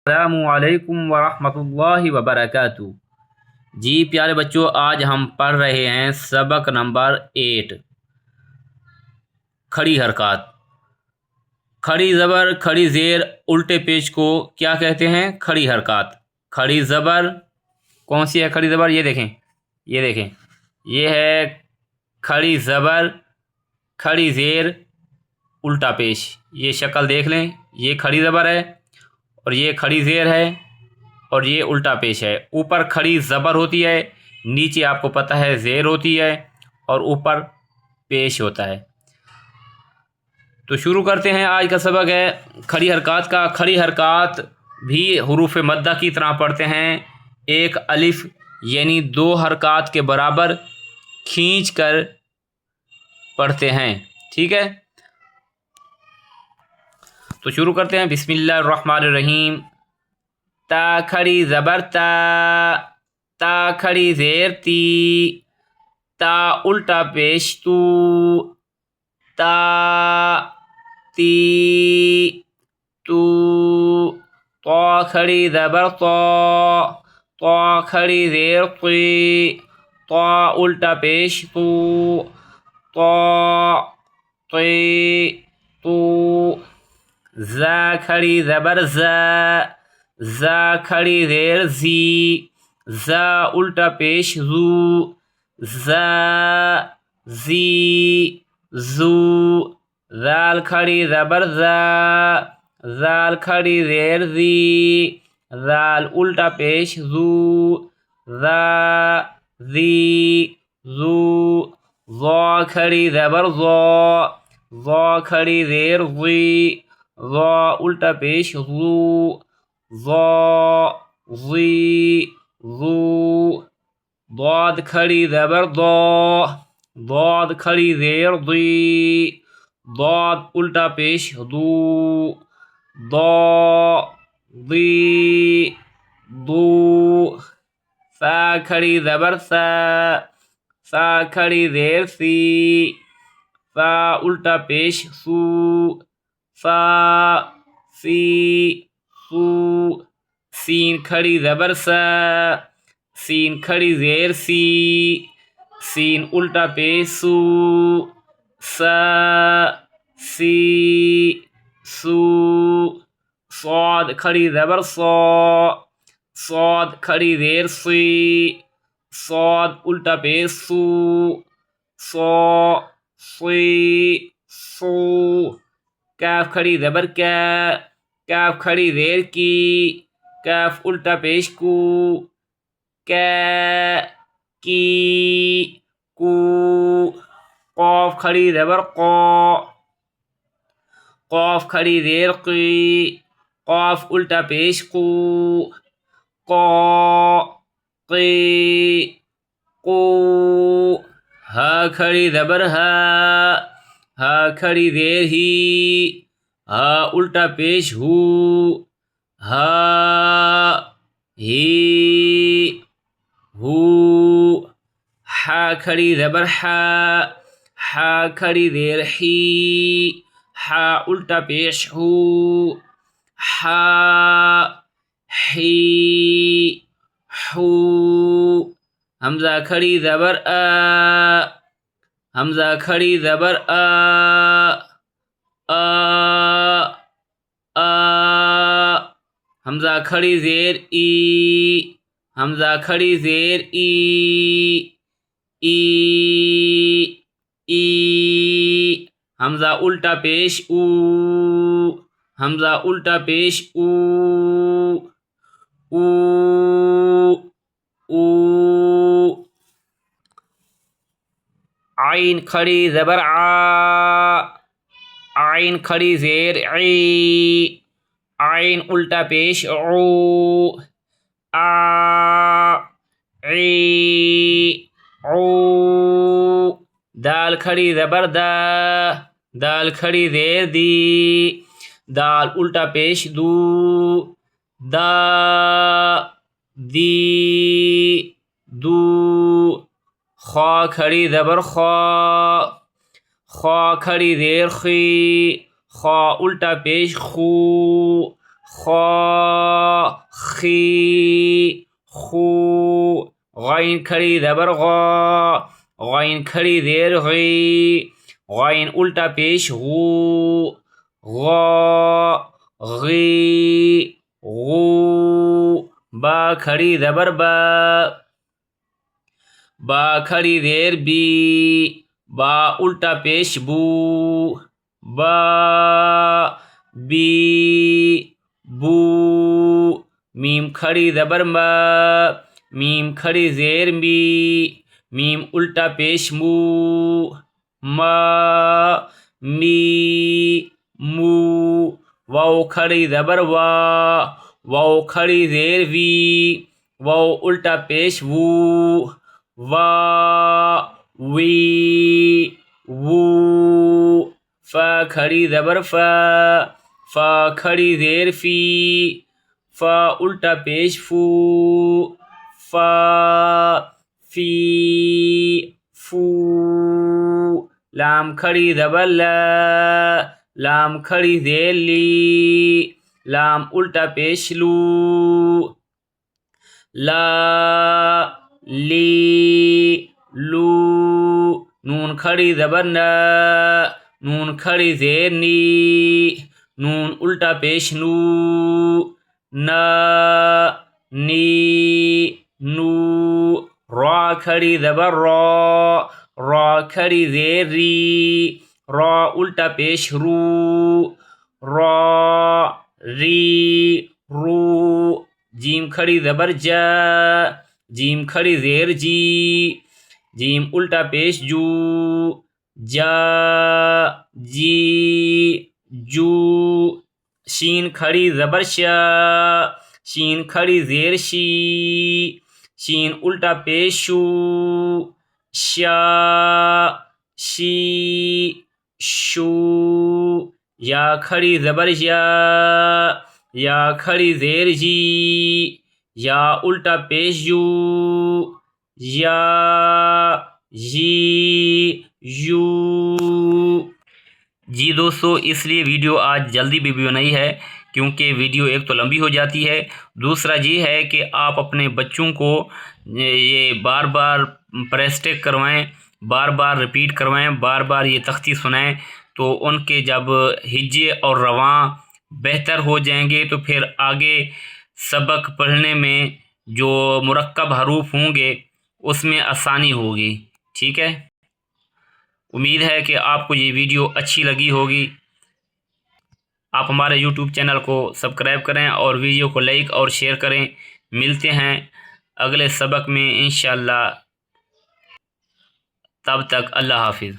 السلام علیکم ورحمۃ اللہ وبرکاتہ۔ جی پیارے بچوں، آج ہم پڑھ رہے ہیں سبق نمبر 8، کھڑی حرکات۔ کھڑی زبر کھڑی زیر الٹے پیش کو کیا کہتے ہیں؟ کھڑی حرکات۔ کھڑی زبر کون سی ہے؟ کھڑی زبر یہ دیکھیں، یہ ہے کھڑی زبر کھڑی زیر الٹا پیش۔ یہ شکل دیکھ لیں، یہ کھڑی زبر ہے اور یہ کھڑی زیر ہے اور یہ الٹا پیش ہے۔ اوپر کھڑی زبر ہوتی ہے، نیچے آپ کو پتہ ہے زیر ہوتی ہے اور اوپر پیش ہوتا ہے۔ تو شروع کرتے ہیں، آج کا سبق ہے کھڑی حرکات کا۔ کھڑی حرکات بھی حروف مدہ کی طرح پڑھتے ہیں، ایک الف یعنی 2 حرکات کے برابر کھینچ کر پڑھتے ہیں، ٹھیک ہے؟ تو شروع کرتے ہیں، بسم اللہ الرحمن الرحیم۔ تا کھڑی زبر تا، تا کھڑی زیر تی، تا الٹا پیش تو، تا تی تو۔ طا کھڑی زبر طا، طا کھڑی زیر طی، طا الٹا پیش تو، طا طی تو۔ زا کھڑی زبر زا، زا کھڑی زیر زی، زا الٹا پیش زو، زا زی زو۔ زال کھڑی زبر زا، زال کھڑی زیر زی، زال الٹا پیش زو، زا زی زو۔ ضا کھڑی زبر ضا، ضا کھڑی زیر ضی، ضا الٹا پیش ضو، ضا ضی ضو۔ ضاد کھڑی زبر ضا، ضاد کھڑی زیر ضی، ضاد الٹا پیش ضو، ضا ضی ضو۔ سا کھڑی زبر سا، سا کھڑی زیر سی، سا الٹا پیش سو، سا سی سو۔ سین کھڑی زبر سا، سین کھڑی زیر سی، سین الٹا پیش سو، سا سی سو۔ صاد کھڑی زبر صا، صاد کھڑی زیر سی، صاد الٹا پیش سو، صا سی سو۔ کاف کھڑی زبر کا، کاف کھڑی زیر کی، کاف الٹا پیش کو، کا کی کو۔ قاف کھڑی زبر قا، قاف کھڑی زیر قی، قاف الٹا پیش قو، قا قی قو۔ ہا کھڑی زبر ہا، ہا کھڑی زیر ہی، ہا الٹا پیش ہو، ہا ہی ہو۔ ہا کھڑی زبر ہا، ہا کھڑی زیر ہی، ہا الٹا پیش ہو، ہا ہی ہو۔ حمزہ کھڑی زبر آ، حمزہ کھڑی زبر آ، آ آ۔ حمزہ کھڑی زیر ای، حمزہ کھڑی زیر ای، ای ای۔ حمزہ الٹا پیش او، حمزہ الٹا پیش او، او او۔ عین کھڑی زبر عا، عین کھڑی زیر عی، عین الٹا پیش عو، آ عی عو۔ دال کھڑی زبر دا، دال کھڑی زیر دی، دال الٹا پیش دو، دا دی دو۔ خا کھڑی زبر خا، خا کھڑی زیر خی، خا الٹا پیش خو، خا خی خو غین کھڑی زبر غا غین کھڑی زیر غی غین الٹا پیش غو غا غی غو با کھڑی زبر با با کھڑی زیر بی با الٹا پیش بو با بی بو میم کھڑی زبر ما میم کھڑی زیر می میم الٹا پیش مو ما می مو واو کھڑی زبر وا واو کھڑی زیر وی واو الٹا پیش وو وا وی وو فا کھڑی زبر فا فا کھڑی زیر فی فا الٹا پیش فو فا فی فو لام کھڑی زبر لا لام کھڑی زیر لی لام الٹا پیش لو لا لی لو نون کھڑی زبر نا نون کھڑی زیر نی نون الٹا پیش نو نا نی نو را کھڑی زبر را را کھڑی زیر ری را الٹا پیش رو را ری رو جیم کھڑی زبر جا جیم کھڑی زیر جی جیم الٹا پیش جو جا جی جو شین کھڑی زبر شا شین کھڑی زیر شی شین الٹا پیش شو شا شی شو یا کھڑی زبر یا یا کھڑی زیر جی یا الٹا پیش یو یا جی یو جی دوستو اس لیے ویڈیو آج جلدی بھی بنائی ہے کیونکہ ویڈیو ایک تو لمبی ہو جاتی ہے، دوسرا یہ ہے کہ آپ اپنے بچوں کو یہ بار بار پریکٹس کروائیں، بار بار ریپیٹ کروائیں، بار بار یہ تختی سنائیں، تو ان کے جب ہجے اور رواں بہتر ہو جائیں گے تو پھر آگے سبق پڑھنے میں جو مرکب حروف ہوں گے اس میں آسانی ہوگی. ٹھیک ہے، امید ہے کہ آپ کو یہ ویڈیو اچھی لگی ہوگی. آپ ہمارے یوٹیوب چینل کو سبسکرائب کریں اور ویڈیو کو لائک اور شیئر کریں. ملتے ہیں اگلے سبق میں انشاءاللہ. تب تک اللہ حافظ.